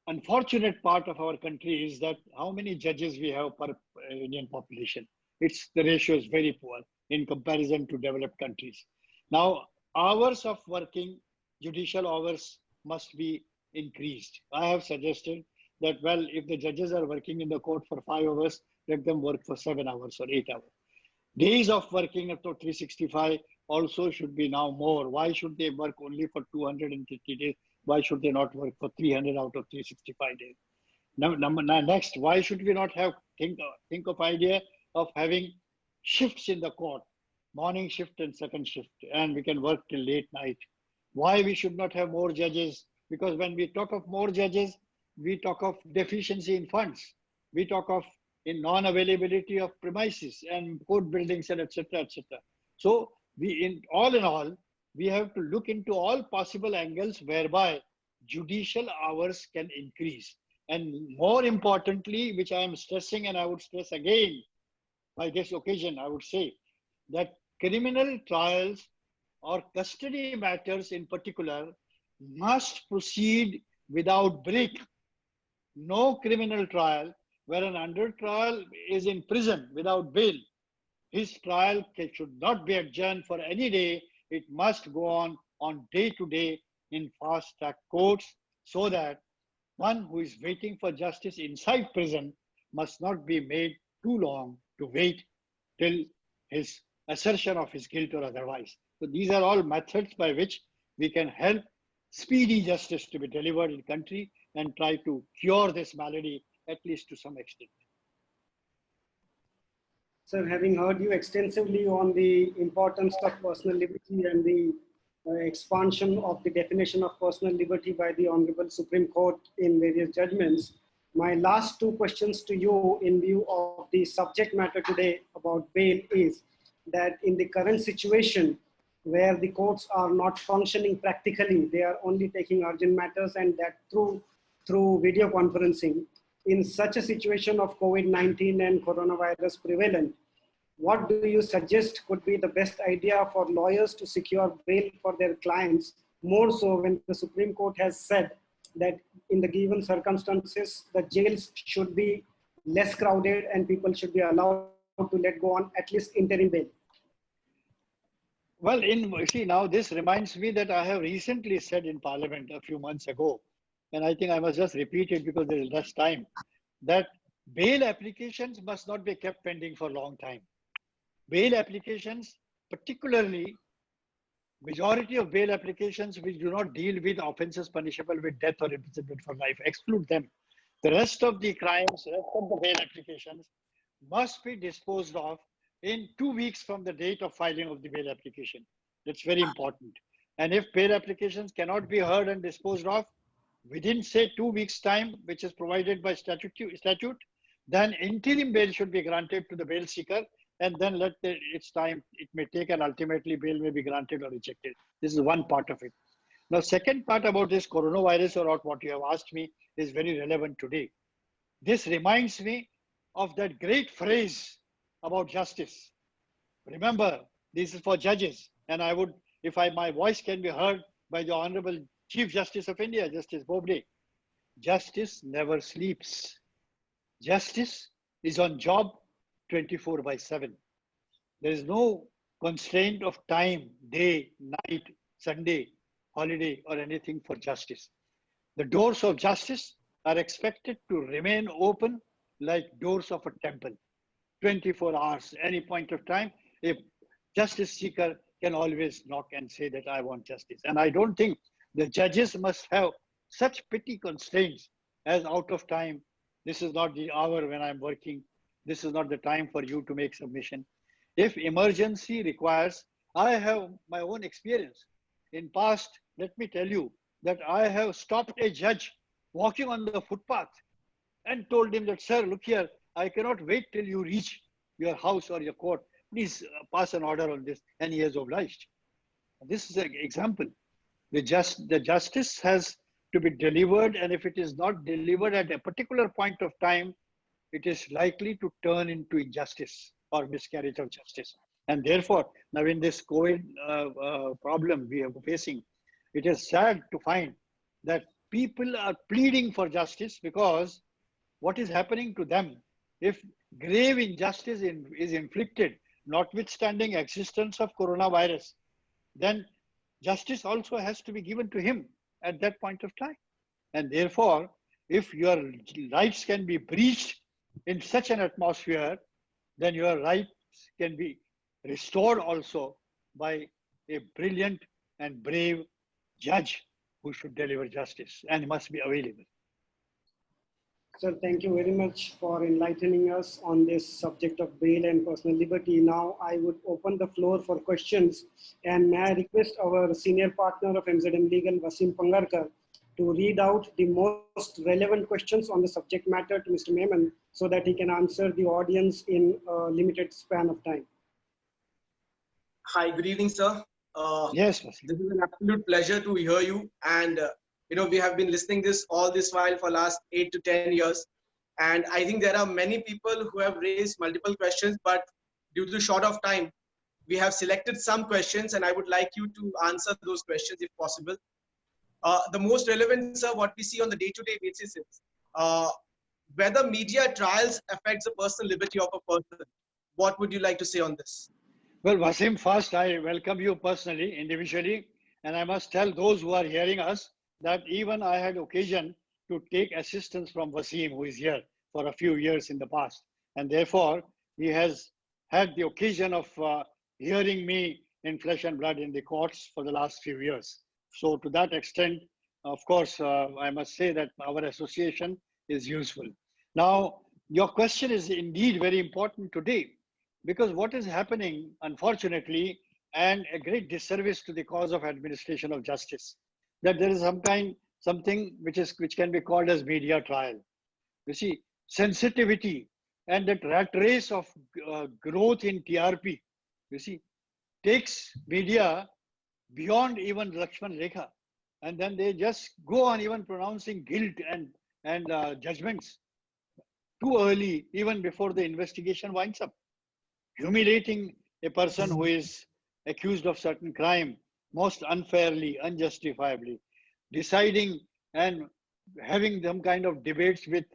unfortunate part of our country is that how many judges we have per Indian population. The ratio is very poor in comparison to developed countries. Now, hours of working, judicial hours must be increased. I have suggested that, well, if the judges are working in the court for 5 hours, let them work for 7 hours or 8 hours. Days of working up to 365 also should be now more. Why should they work only for 250 days? Why should they not work for 300 out of 365 days? Next, why should we not have think of idea of having shifts in the court, morning shift and second shift, and we can work till late night? Why we should not have more judges? Because when we talk of more judges, we talk of deficiency in funds. We talk of in non-availability of premises and court buildings and etc. etc. So in all, we have to look into all possible angles whereby judicial hours can increase. And more importantly, which I am stressing and I would stress again by this occasion, I would say that criminal trials or custody matters in particular must proceed without break. No criminal trial where an under trial is in prison without bail, his trial should not be adjourned for any day. It must go on day to day in fast track courts, so that one who is waiting for justice inside prison must not be made too long to wait till his assertion of his guilt or otherwise. So these are all methods by which we can help speedy justice to be delivered in the country and try to cure this malady, at least to some extent. Sir, having heard you extensively on the importance of personal liberty and the expansion of the definition of personal liberty by the Honorable Supreme Court in various judgments, my last 2 questions to you in view of the subject matter today about bail is that in the current situation where the courts are not functioning practically, they are only taking urgent matters and that through video conferencing. In such a situation of COVID-19 and coronavirus prevalent, what do you suggest could be the best idea for lawyers to secure bail for their clients, more so when the Supreme Court has said that in the given circumstances, the jails should be less crowded and people should be allowed to let go on at least interim bail? Well, see, now this reminds me that I have recently said in Parliament a few months ago, and I think I must just repeat it because there is less time, that bail applications must not be kept pending for a long time. Bail applications, particularly majority of bail applications which do not deal with offenses punishable with death or imprisonment for life, exclude them. The rest of the crimes, rest of the bail applications must be disposed of in 2 weeks from the date of filing of the bail application. That's very important. And if bail applications cannot be heard and disposed of within, say, 2 weeks' time, which is provided by statute, then interim bail should be granted to the bail seeker, and then let its time it may take, and ultimately bail may be granted or rejected. This is one part of it. Now, second part about this coronavirus or what you have asked me is very relevant today. This reminds me of that great phrase about justice. Remember, this is for judges, and I would, if my voice can be heard by the Honorable Chief Justice of India, Justice Bobde, justice never sleeps. Justice is on job 24/7. There is no constraint of time, day, night, Sunday, holiday, or anything for justice. The doors of justice are expected to remain open like doors of a temple, 24 hours, any point of time. A justice seeker can always knock and say that I want justice. And I don't think the judges must have such petty constraints as out of time. This is not the hour when I'm working. This is not the time for you to make submission. If emergency requires, I have my own experience. In past, let me tell you that I have stopped a judge walking on the footpath and told him that, sir, look here, I cannot wait till you reach your house or your court. Please pass an order on this. And he has obliged. This is an example. The justice has to be delivered, and if it is not delivered at a particular point of time, it is likely to turn into injustice or miscarriage of justice. And therefore, now in this COVID problem we are facing, it is sad to find that people are pleading for justice because what is happening to them, if grave injustice is inflicted, notwithstanding existence of coronavirus, then justice also has to be given to him at that point of time. And therefore, if your rights can be breached in such an atmosphere, then your rights can be restored also by a brilliant and brave judge who should deliver justice and must be available. Sir, thank you very much for enlightening us on this subject of bail and personal liberty. Now I would open the floor for questions, and may I request our senior partner of MZM Legal, Wasim Pangarkar, to read out the most relevant questions on the subject matter to Mr. Memon so that he can answer the audience in a limited span of time. Hi, good evening, sir. Yes, this is an absolute pleasure to hear you. And, we have been listening this all this while for last 8 to 10 years. And I think there are many people who have raised multiple questions, but due to short of time, we have selected some questions, and I would like you to answer those questions if possible. The most relevant, sir, what we see on the day-to-day basis is whether media trials affects the personal liberty of a person. What would you like to say on this? Well, Wasim, first, I welcome you personally, individually, and I must tell those who are hearing us that even I had occasion to take assistance from Wasim, who is here for a few years in the past. And therefore, he has had the occasion of hearing me in flesh and blood in the courts for the last few years. So to that extent, of course, I must say that our association is useful. Now, your question is indeed very important today, because what is happening, unfortunately, and a great disservice to the cause of administration of justice, that there is something which can be called as media trial. You see, sensitivity and that rat race of growth in TRP, you see, takes media beyond even Lakshman Rekha, and then they just go on even pronouncing guilt and judgments too early, even before the investigation winds up, humiliating a person who is accused of certain crime most unfairly, unjustifiably, deciding and having some kind of debates with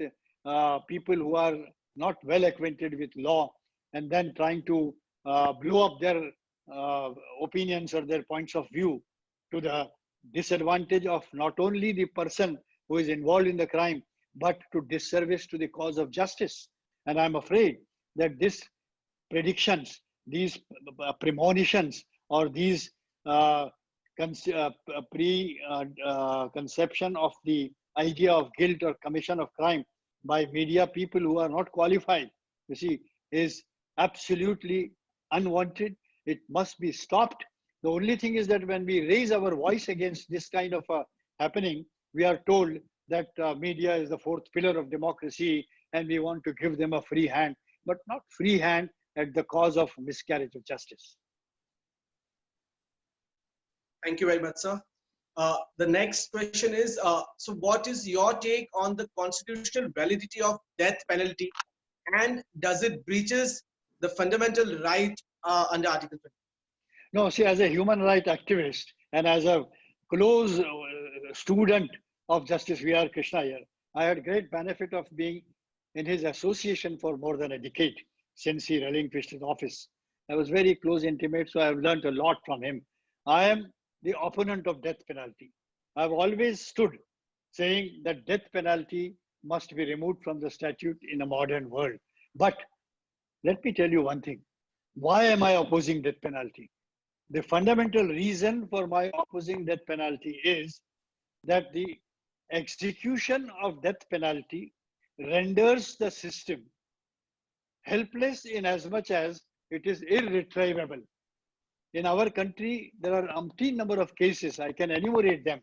people who are not well acquainted with law, and then trying to blow up their opinions or their points of view to the disadvantage of not only the person who is involved in the crime, but to disservice to the cause of justice. And I'm afraid that these predictions, these premonitions, or these conception of the idea of guilt or commission of crime by media people who are not qualified, you see, is absolutely unwanted. It must be stopped. The only thing is that when we raise our voice against this kind of happening, we are told that media is the fourth pillar of democracy and we want to give them a free hand, but not free hand at the cause of miscarriage of justice. Thank you very much, sir. The next question is, so what is your take on the constitutional validity of death penalty, and does it breaches the fundamental right under Article 20? No, see, as a human rights activist and as a close student of Justice V.R. Krishna here, I had great benefit of being in his association for more than a decade since he relinquished his office. I was very close intimate, so I've learned a lot from him. I am the opponent of death penalty. I've always stood saying that death penalty must be removed from the statute in a modern world. But let me tell you one thing. Why am I opposing death penalty? The fundamental reason for my opposing death penalty is that the execution of death penalty renders the system helpless in as much as it is irretrievable. In our country, there are umpteen number of cases, I can enumerate them,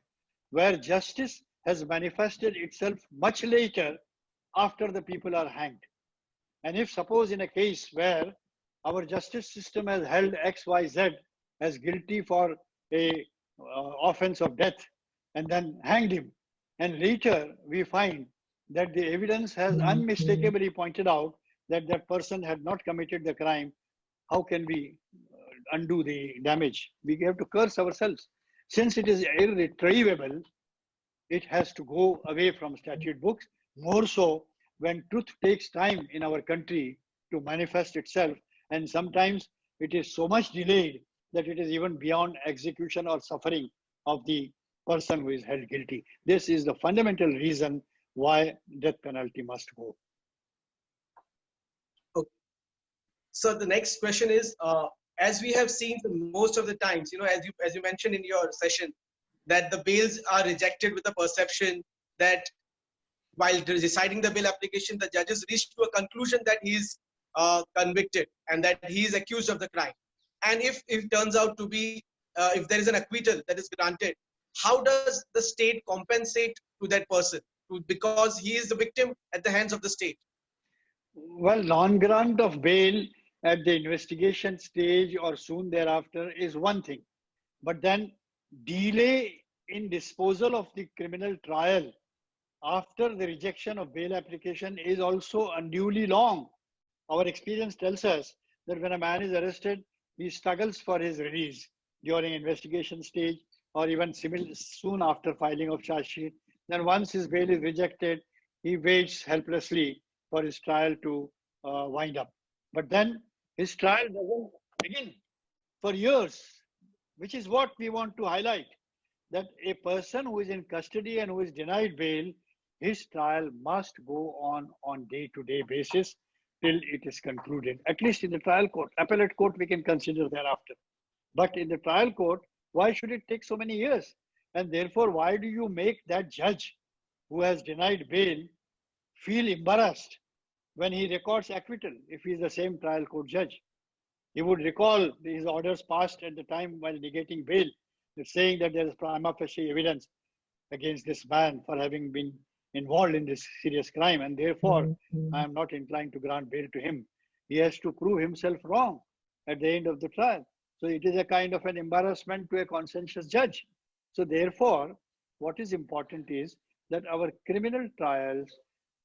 where justice has manifested itself much later after the people are hanged. And if suppose in a case where our justice system has held XYZ as guilty for a offense of death and then hanged him, and later we find that the evidence has unmistakably pointed out that that person had not committed the crime, how can we undo the damage? We have to curse ourselves. Since it is irretrievable, it has to go away from statute books, more so when truth takes time in our country to manifest itself. And sometimes it is so much delayed that it is even beyond execution or suffering of the person who is held guilty. This is the fundamental reason why death penalty must go. Okay. So the next question is, as we have seen most of the times, as you mentioned in your session, that the bails are rejected with the perception that while deciding the bail application, the judges reach to a conclusion that he is convicted and that he is accused of the crime. And if it turns out to be, if there is an acquittal that is granted, how does the state compensate to that person because he is the victim at the hands of the state? Well, non-grant of bail at the investigation stage or soon thereafter is one thing, but then delay in disposal of the criminal trial after the rejection of bail application is also unduly long. Our experience tells us that when a man is arrested, he struggles for his release during investigation stage or even soon after filing of charge sheet. Then once his bail is rejected, he waits helplessly for his trial to wind up. But then his trial doesn't begin for years, which is what we want to highlight, that a person who is in custody and who is denied bail, his trial must go on day-to-day basis till it is concluded. At least in the trial court. Appellate court we can consider thereafter. But in the trial court, why should it take so many years? And therefore, why do you make that judge who has denied bail feel embarrassed when he records acquittal if he is the same trial court judge? He would recall his orders passed at the time while negating bail, saying that there is prima facie evidence against this man for having been involved in this serious crime, and therefore I am not inclined to grant bail to him. He has to prove himself wrong at the end of the trial. So it is a kind of an embarrassment to a conscientious judge. So therefore, what is important is that our criminal trials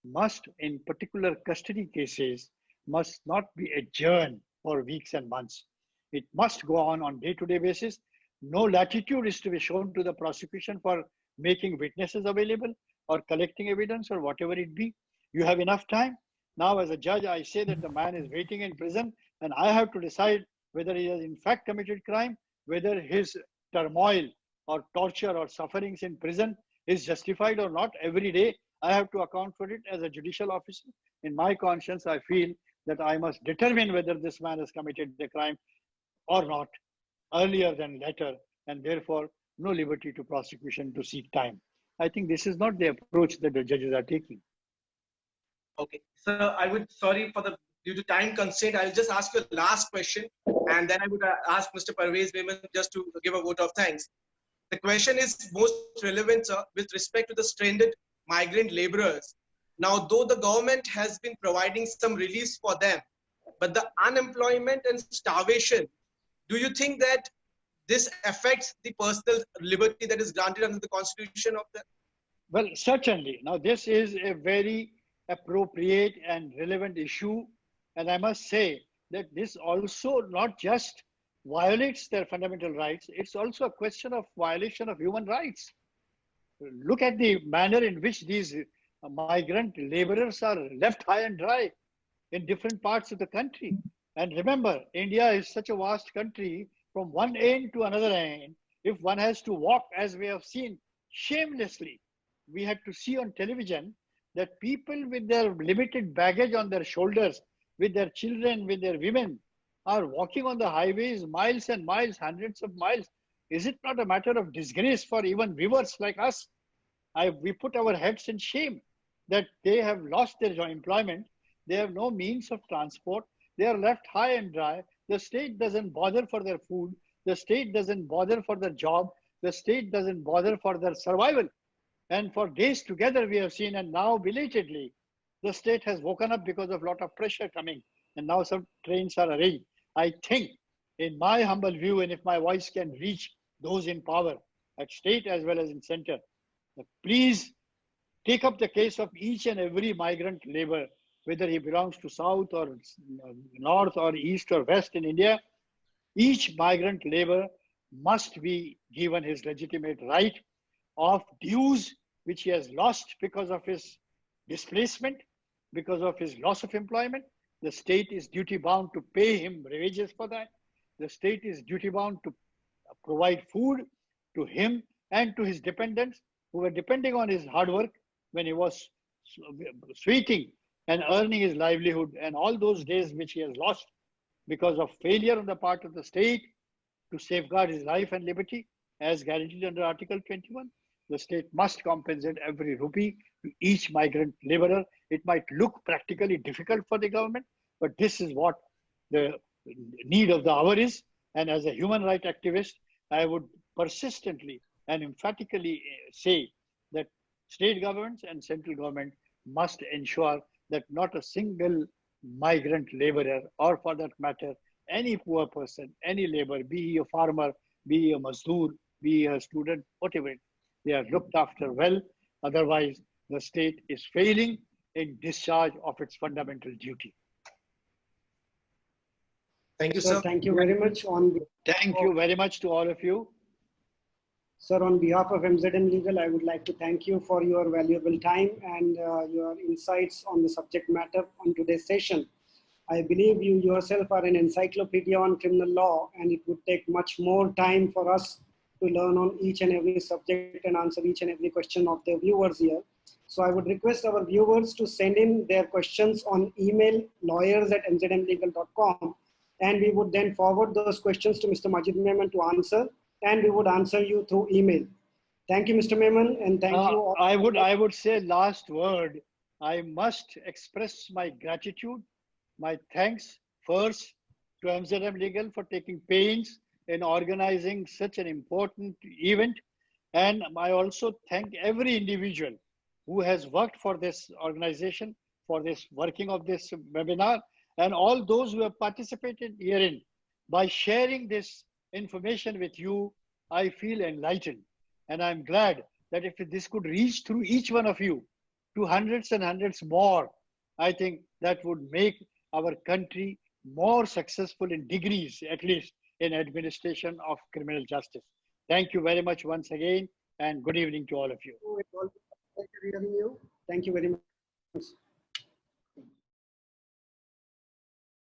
must, in particular custody cases, must not be adjourned for weeks and months. It must go on day-to-day basis. No latitude is to be shown to the prosecution for making witnesses available or collecting evidence or whatever it be. You have enough time. Now as a judge, I say that the man is waiting in prison and I have to decide whether he has in fact committed crime, whether his turmoil or torture or sufferings in prison is justified or not. Every day I have to account for it as a judicial officer. In my conscience, I feel that I must determine whether this man has committed the crime or not earlier than later, and therefore no liberty to prosecution to seek time. I think this is not the approach that the judges are taking. Okay, so I would, sorry for due to time constraint, I'll just ask you a last question, and then I would ask Mr. Parvez Memon just to give a vote of thanks. The question is most relevant, sir, with respect to the stranded migrant laborers. Now, though the government has been providing some reliefs for them, but the unemployment and starvation, do you think that this affects the personal liberty that is granted under the constitution of the? Well, certainly. Now, this is a very appropriate and relevant issue. And I must say that this also not just violates their fundamental rights, it's also a question of violation of human rights. Look at the manner in which these migrant laborers are left high and dry in different parts of the country. And remember, India is such a vast country, from one end to another end. If one has to walk, as we have seen shamelessly, we had to see on television that people with their limited baggage on their shoulders, with their children, with their women, are walking on the highways miles and miles, hundreds of miles. Is it not a matter of disgrace for even viewers like us? We put our heads in shame that they have lost their employment. They have no means of transport. They are left high and dry. The state doesn't bother for their food. The state doesn't bother for their job. The state doesn't bother for their survival. And for days together we have seen, and now belatedly, the state has woken up because of a lot of pressure coming, and now some trains are arranged. I think, in my humble view, and if my voice can reach those in power at state as well as in center, please take up the case of each and every migrant labor, whether he belongs to South or North or East or West in India. Each migrant labor must be given his legitimate right of dues, which he has lost because of his displacement, because of his loss of employment. The state is duty bound to pay him wages for that. The state is duty bound to provide food to him and to his dependents who were depending on his hard work when he was sweating and earning his livelihood, and all those days which he has lost because of failure on the part of the state to safeguard his life and liberty as guaranteed under Article 21. The state must compensate every rupee to each migrant laborer. It might look practically difficult for the government, but this is what the need of the hour is. And as a human rights activist, I would persistently and emphatically say that state governments and central government must ensure that not a single migrant laborer, or for that matter, any poor person, any laborer, be he a farmer, be he a mazdoor, be he a student, whatever, they are looked after well. Otherwise, the state is failing in discharge of its fundamental duty. Thank you, Sir, sir. thank you very much. Thank you very much to all of you. Sir, on behalf of MZM Legal, I would like to thank you for your valuable time and your insights on the subject matter on today's session. I believe you yourself are an encyclopedia on criminal law, and it would take much more time for us to learn on each and every subject and answer each and every question of the viewers here. So I would request our viewers to send in their questions on email lawyers@mzmlegal.com, and we would then forward those questions to Mr. Majeed Memon to answer, and we would answer you through email. Thank you, Mr. Memon, and thank you all. I would say last word. I must express my gratitude, my thanks first to MZM Legal for taking pains in organizing such an important event. And I also thank every individual who has worked for this organization, for this working of this webinar, and all those who have participated herein. By sharing this information with you, I feel enlightened. And I'm glad that if this could reach through each one of you to hundreds and hundreds more, I think that would make our country more successful in degrees, at least in administration of criminal justice. Thank you very much once again, and good evening to all of you. Thank you very much.